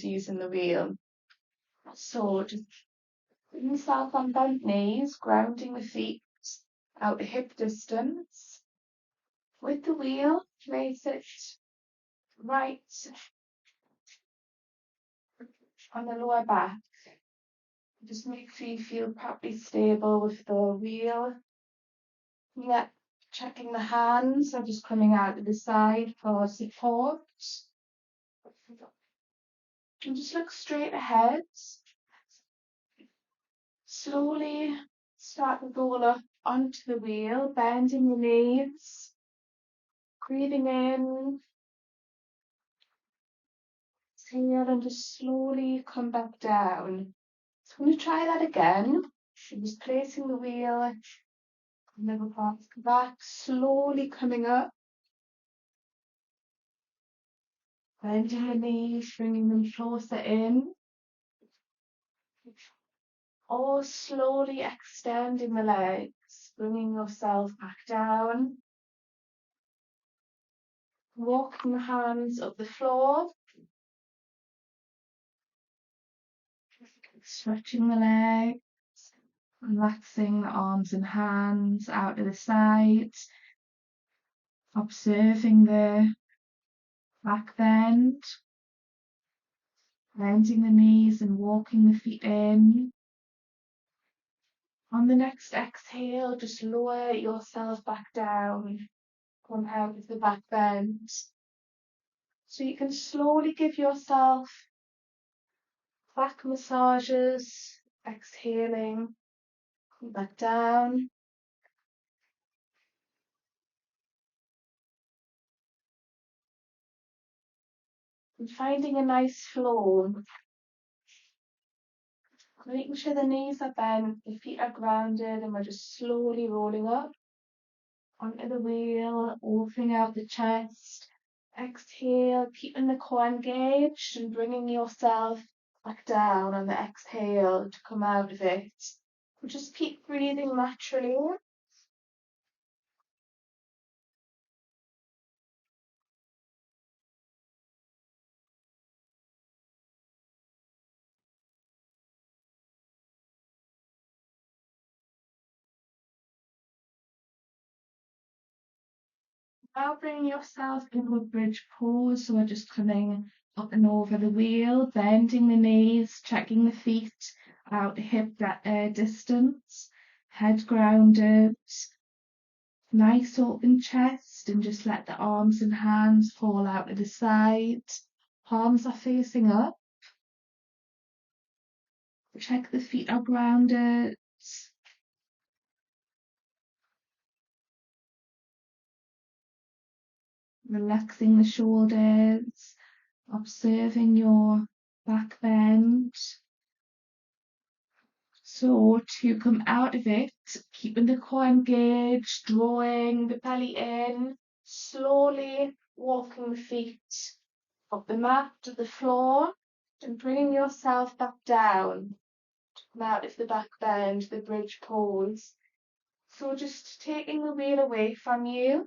using the wheel. So just put yourself on bent knees, grounding the feet out to hip distance. With the wheel, place it right on the lower back. Just make sure you feel properly stable with the wheel. Yeah, checking the hands are just coming out to the side for support. And just look straight ahead. Slowly start to roll up onto the wheel, bending your knees, breathing in, exhale, and just slowly come back down. So I'm going to try that again. I'm just placing the wheel, middle part back, slowly coming up, bending the knees, bringing them closer in, or slowly extending the legs, bringing yourself back down, walking the hands up the floor, stretching the legs, relaxing the arms and hands out to the sides, observing the back bend, bending the knees and walking the feet in. On the next exhale, just lower yourself back down, come out of the back bend. So you can slowly give yourself back massages, exhaling, come back down. And finding a nice flow. Making sure the knees are bent, the feet are grounded, and we're just slowly rolling up onto the wheel, opening out the chest. Exhale, keeping the core engaged and bringing yourself back down on the exhale to come out of it. Just keep breathing naturally. Now bring yourself into a bridge pose. So we're just coming up and over the wheel, bending the knees, checking the feet out to hip distance, head grounded, nice open chest, and just let the arms and hands fall out to the side. Palms are facing up. Check the feet are grounded. Relaxing the shoulders, observing your back bend. So to come out of it, keeping the core engaged, drawing the belly in, slowly walking the feet up the mat to the floor and bringing yourself back down to come out of the back bend, the bridge pose. So just taking the wheel away from you.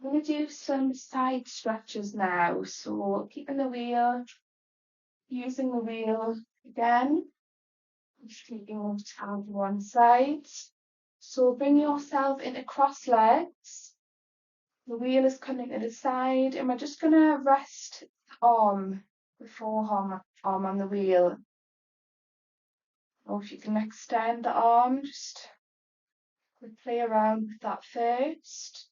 I'm going to do some side stretches now. So keeping the wheel, using the wheel again. Just taking one to one side. So bring yourself into cross legs. The wheel is coming to the side, and we're just going to rest the forearm on the wheel. Or if you can extend the arm, just play around with that first.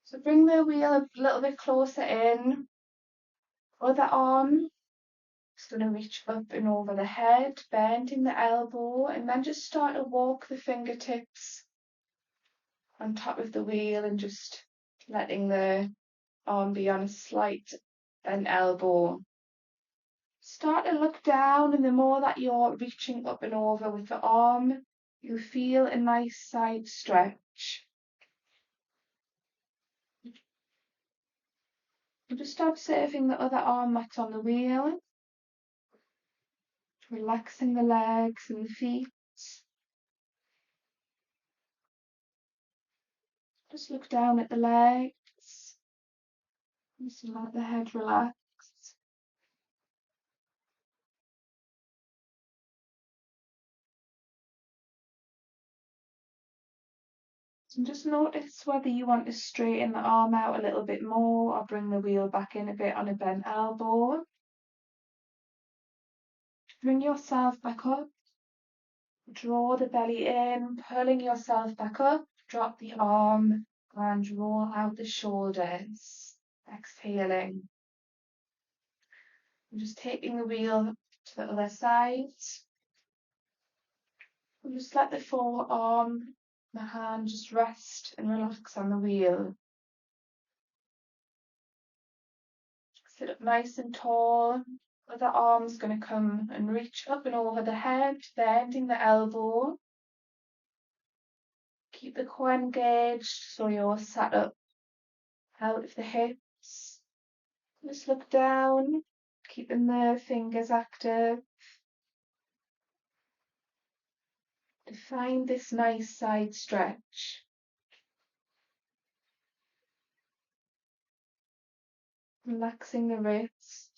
So bring the wheel a little bit closer in. Other arm, just going to reach up and over the head, bending the elbow, and then just start to walk the fingertips on top of the wheel and just letting the arm be on a slight bent elbow. Start to look down, and the more that you're reaching up and over with the arm, you feel a nice side stretch. Just observing the other arm that's on the wheel, relaxing the legs and the feet. Just look down at the legs, Just let the head relax. And just notice whether you want to straighten the arm out a little bit more or bring the wheel back in a bit on a bent elbow. Bring yourself back up. Draw the belly in, pulling yourself back up. Drop the arm and roll out the shoulders. Exhaling. And just taking the wheel to the other side. And just let the forearm, the hand just rest and relax on the wheel. Sit up nice and tall. Other arm's going to come and reach up and over the head, bending the elbow. Keep the core engaged so you're sat up out of the hips. Just look down, keeping the fingers active. To find this nice side stretch. Relaxing the wrists.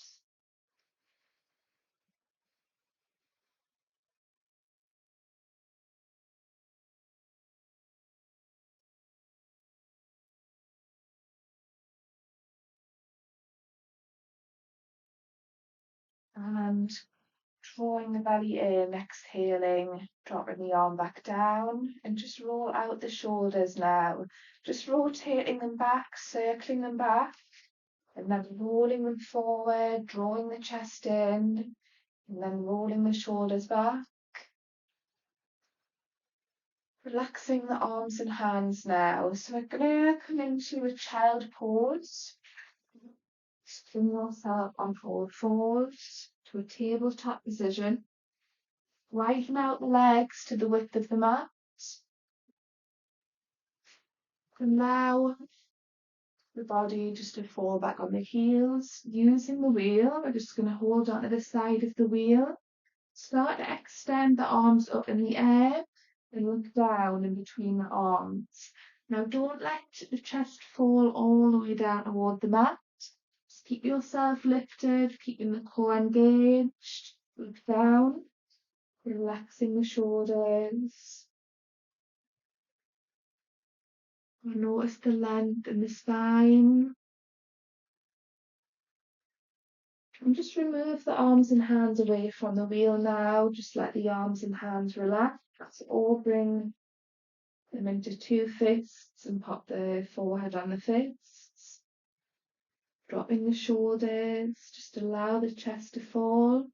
And drawing the belly in, exhaling, dropping the arm back down, and just roll out the shoulders now. Just rotating them back, circling them back, and then rolling them forward, drawing the chest in, and then rolling the shoulders back. Relaxing the arms and hands now. So we're going to come into a child pose. Bring yourself on all fours to a tabletop position. Widen out the legs to the width of the mat. Allow the body just to fall back on the heels. Using the wheel, we're just going to hold onto the side of the wheel. Start to extend the arms up in the air and look down in between the arms. Now don't let the chest fall all the way down toward the mat. Just keep yourself lifted, keeping the core engaged. Look down, relaxing the shoulders. Notice the length in the spine. And just remove the arms and hands away from the wheel now. Just let the arms and hands relax. Or bring them into two fists and pop the forehead on the fists. Dropping the shoulders. Just allow the chest to fall.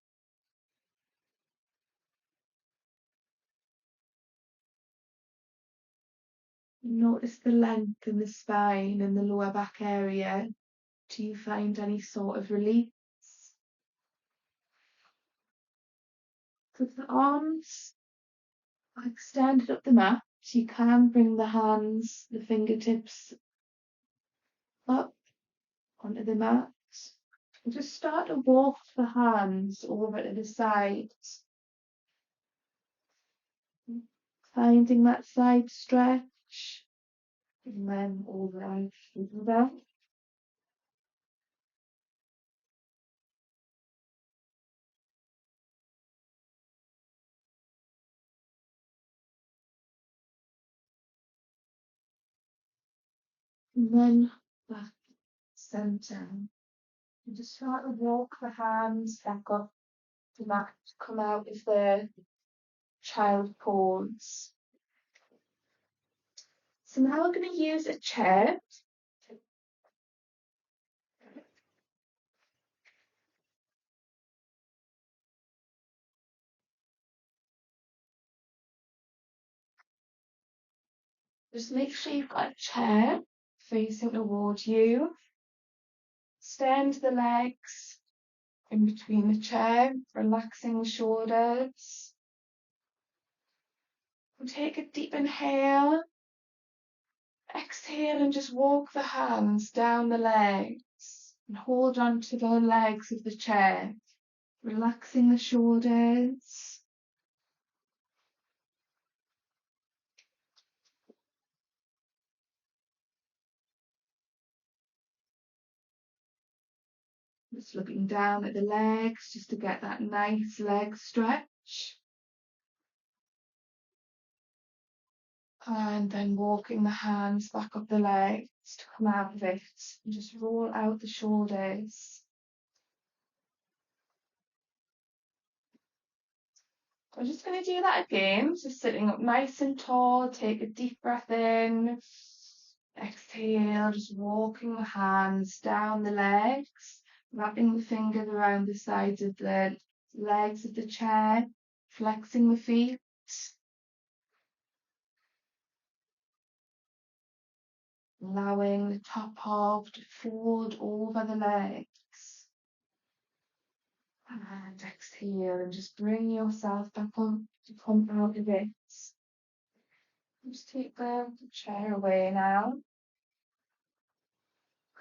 Notice the length in the spine and the lower back area. Do you find any sort of relief? With the arms extended up the mat, you can bring the hands, the fingertips up onto the mat. And just start to walk the hands over to the sides. Finding that side stretch. And then over and shoulder. And then back center. And just start to walk the hands back up the mat, come out of the child pose. So now we're going to use a chair. Just make sure you've got a chair facing towards you. Extend the legs in between the chair, relaxing the shoulders. And take a deep inhale. Exhale and just walk the hands down the legs and hold on to the legs of the chair, relaxing the shoulders. Just looking down at the legs just to get that nice leg stretch. And then walking the hands back up the legs to come out of it and just roll out the shoulders. I'm just going to do that again, just sitting up nice and tall. Take a deep breath in, exhale, just walking the hands down the legs, wrapping the fingers around the sides of the legs of the chair, flexing the feet. Allowing the top half to fold over the legs. And exhale and just bring yourself back up to come out of it. Just take the chair away now.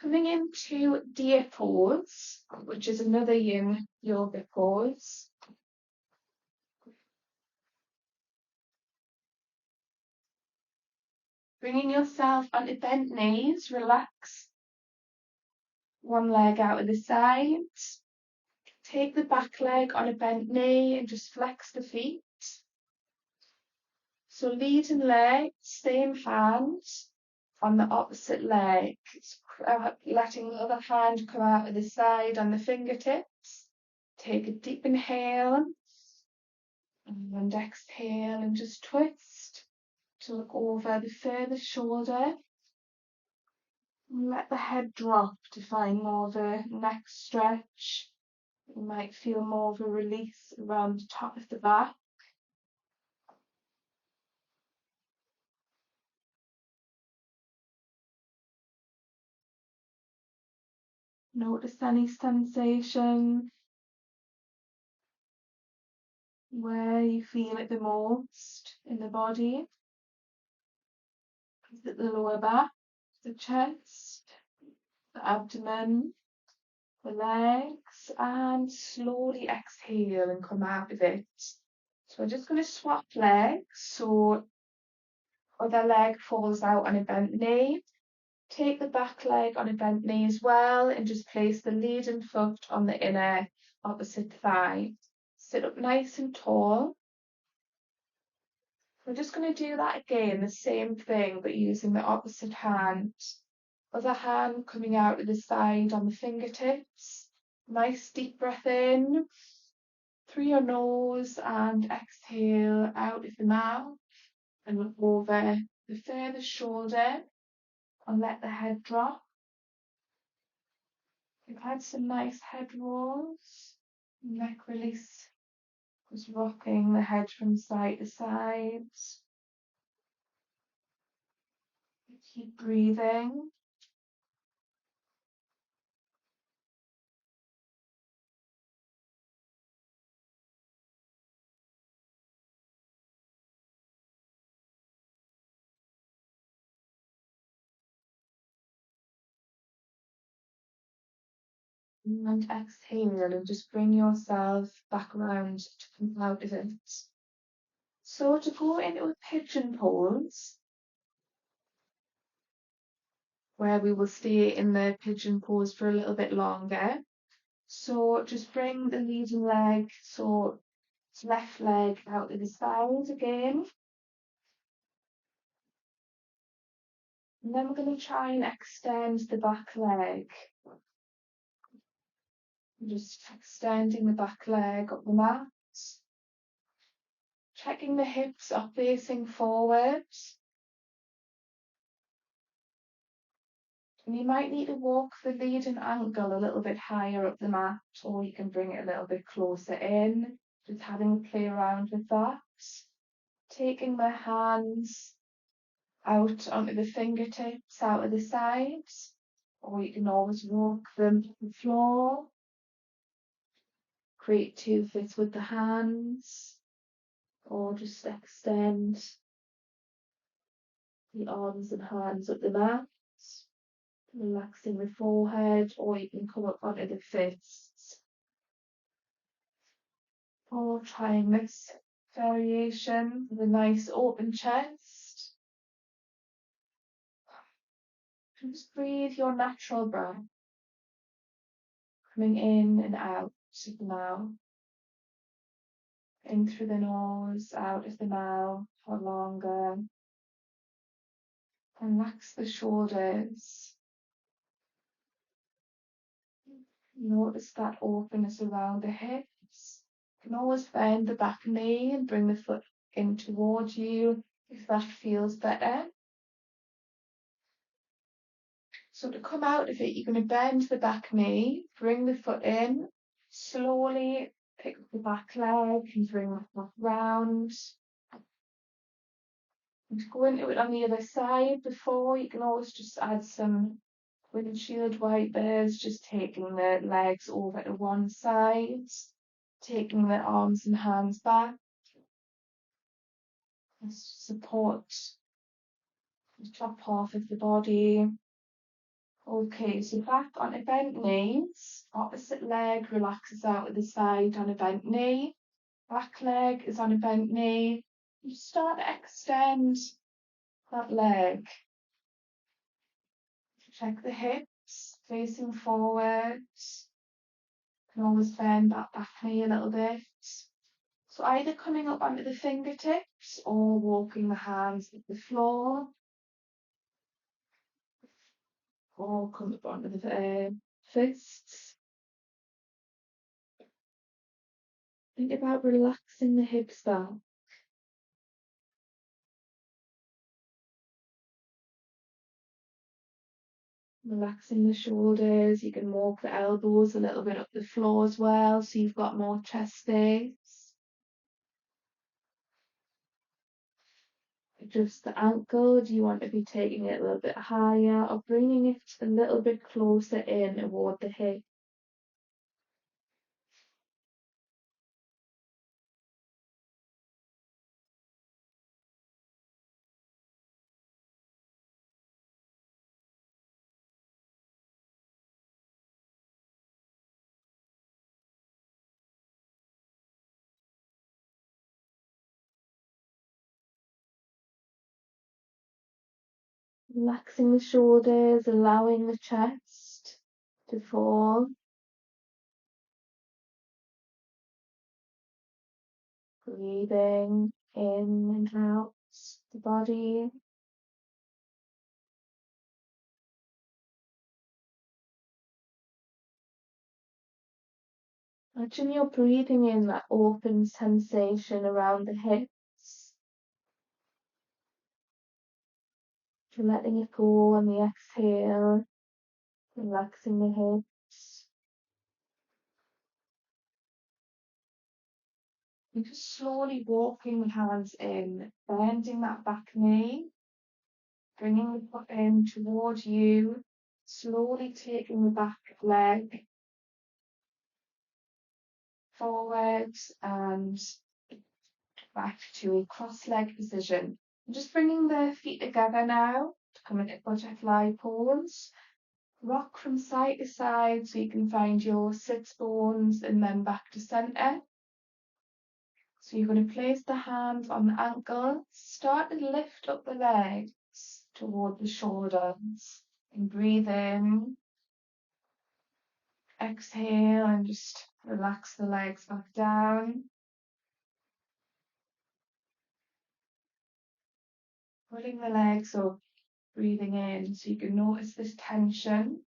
Coming into deer pose, which is another yin yoga pose. Bringing yourself onto bent knees, relax one leg out of the side. Take the back leg on a bent knee and just flex the feet. So leading leg, same hand on the opposite leg, letting the other hand come out of the side on the fingertips. Take a deep inhale and exhale and just twist to look over the furthest shoulder. And let the head drop to find more of a neck stretch. You might feel more of a release around the top of the back. Notice any sensation where you feel it the most in the body. Is it the lower back, the chest, the abdomen, the legs? And slowly exhale and come out of it. So we're just going to swap legs. So other leg falls out on a bent knee. Take the back leg on a bent knee as well and just place the leading foot on the inner opposite thigh. Sit up nice and tall. We're just going to do that again, the same thing, but using the opposite hand. Other hand coming out of the side on the fingertips. Nice deep breath in through your nose and exhale out of the mouth and look over the furthest shoulder and let the head drop. You've had some nice head rolls, neck release, just rocking the head from side to side. Keep breathing. And exhale and just bring yourself back around to come out of it. So to go into a pigeon pose, where we will stay in the pigeon pose for a little bit longer. So just bring the leading leg, so left leg out to the side again. And then we're going to try and extend the back leg. Just extending the back leg up the mat. Checking the hips are facing forward. And you might need to walk the leading ankle a little bit higher up the mat, or you can bring it a little bit closer in, just having a play around with that. Taking the hands out onto the fingertips, out of the sides, or you can always walk them to the floor. Create 2 fists with the hands, or just extend the arms and hands up the mat, relaxing the forehead, or you can come up onto the fists. Or trying this variation with a nice open chest. Just breathe your natural breath. coming in and out of the mouth. In through the nose, out of the mouth for longer. Relax the shoulders. Notice that openness around the hips. You can always bend the back knee and bring the foot in towards you if that feels better. So to come out of it, you're going to bend the back knee, bring the foot in, slowly pick up the back leg and bring that back round. And to go into it on the other side before, you can always just add some windshield wipers, just taking the legs over to one side, taking the arms and hands back. Support the top half of the body. Okay, so back on a bent knees, opposite leg relaxes out to the side on a bent knee, back leg is on a bent knee. You start to extend that leg. Check the hips facing forwards. You can always bend that back knee a little bit. So either coming up onto the fingertips or walking the hands at the floor. Or come up onto the fists. Think about relaxing the hips back. Relaxing the shoulders. You can walk the elbows a little bit up the floor as well, so you've got more chest space. Adjust the ankle. Do you want to be taking it a little bit higher or bringing it a little bit closer in toward the hip? Relaxing the shoulders, allowing the chest to fall. Breathing in and out the body. Imagine you're breathing in that open sensation around the hips. You're letting it go on the exhale, relaxing the hips. You're just slowly walking the hands in, bending that back knee, bringing the foot in towards you, slowly taking the back leg forward and back to a cross-leg position. I'm just bringing the feet together now to come into butterfly pose. Rock from side to side so you can find your sits bones and then back to center. So you're going to place the hands on the ankles, start to lift up the legs toward the shoulders and breathe in. Exhale and just relax the legs back down. Pulling the legs up, breathing in so you can notice this tension.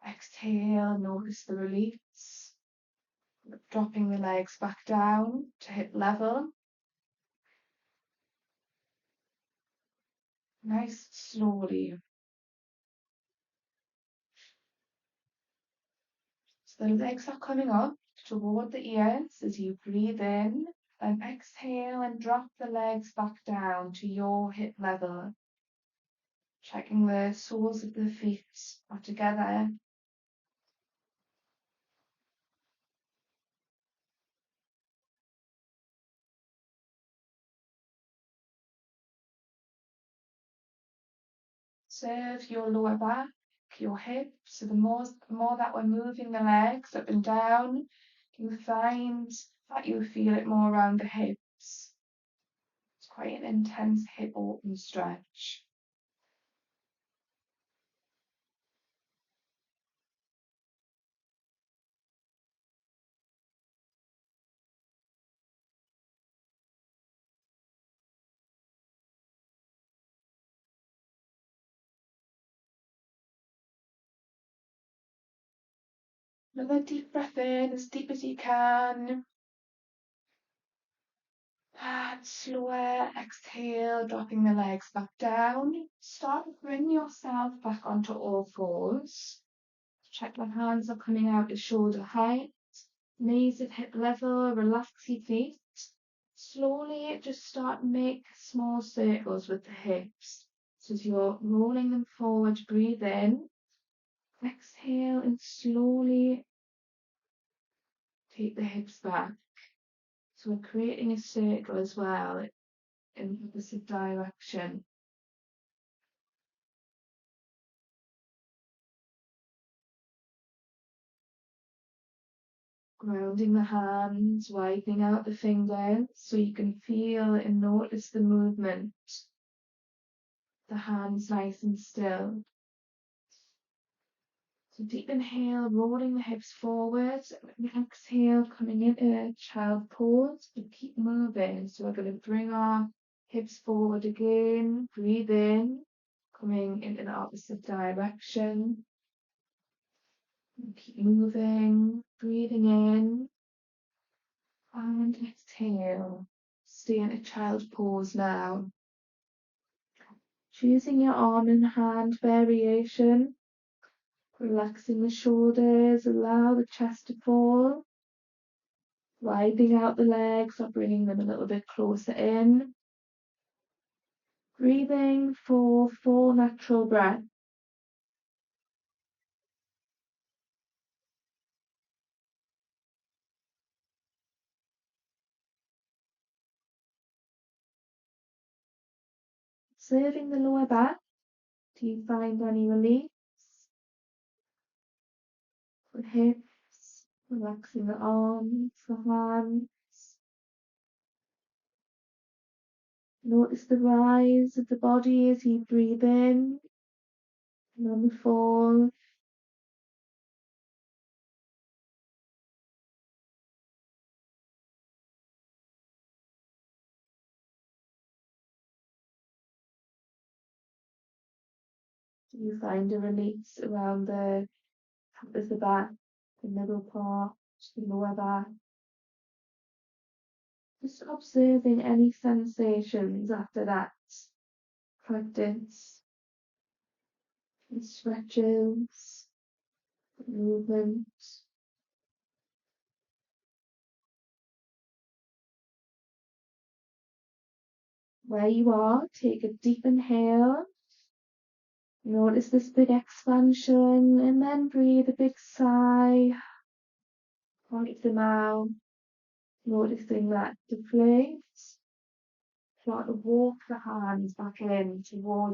Exhale, notice the release. Dropping the legs back down to hip level. Nice, slowly. So the legs are coming up toward the ears as you breathe in and exhale and drop the legs back down to your hip level. Checking the soles of the feet are together. Serve your lower back, your hips. So the more that we're moving the legs up and down, you find that you feel it more around the hips. It's quite an intense hip open stretch. Another deep breath in, as deep as you can. And slower exhale, dropping the legs back down. Start to bring yourself back onto all fours. Check the hands are coming out to shoulder height. Knees at hip level, relax your feet. Slowly just start to make small circles with the hips. So as you're rolling them forward, breathe in. Exhale and slowly take the hips back. So we're creating a circle as well in the opposite direction. Grounding the hands, widening out the fingers so you can feel and notice the movement. The hands nice and still. So deep inhale, rolling the hips forward. And exhale, coming into child pose, but keep moving. So we're going to bring our hips forward again. Breathe in, coming into the opposite direction. And keep moving, breathing in. And exhale. Stay in a child pose now. Choosing your arm and hand variation. Relaxing the shoulders, allow the chest to fall. Widening out the legs or bringing them a little bit closer in. Breathing for 4 natural breaths. Observing the lower back. Do you find any release? The hips, relaxing the arms, the hands. Notice the rise of the body as you breathe in and on the fall. Do you find a release around the top of the back, the middle part, the lower back? Just observing any sensations after that practice. And stretches, movement. Where you are, take a deep inhale. Notice this big expansion and then breathe a big sigh out of the mouth. Noticing that deflates. Start to walk the hands back in towards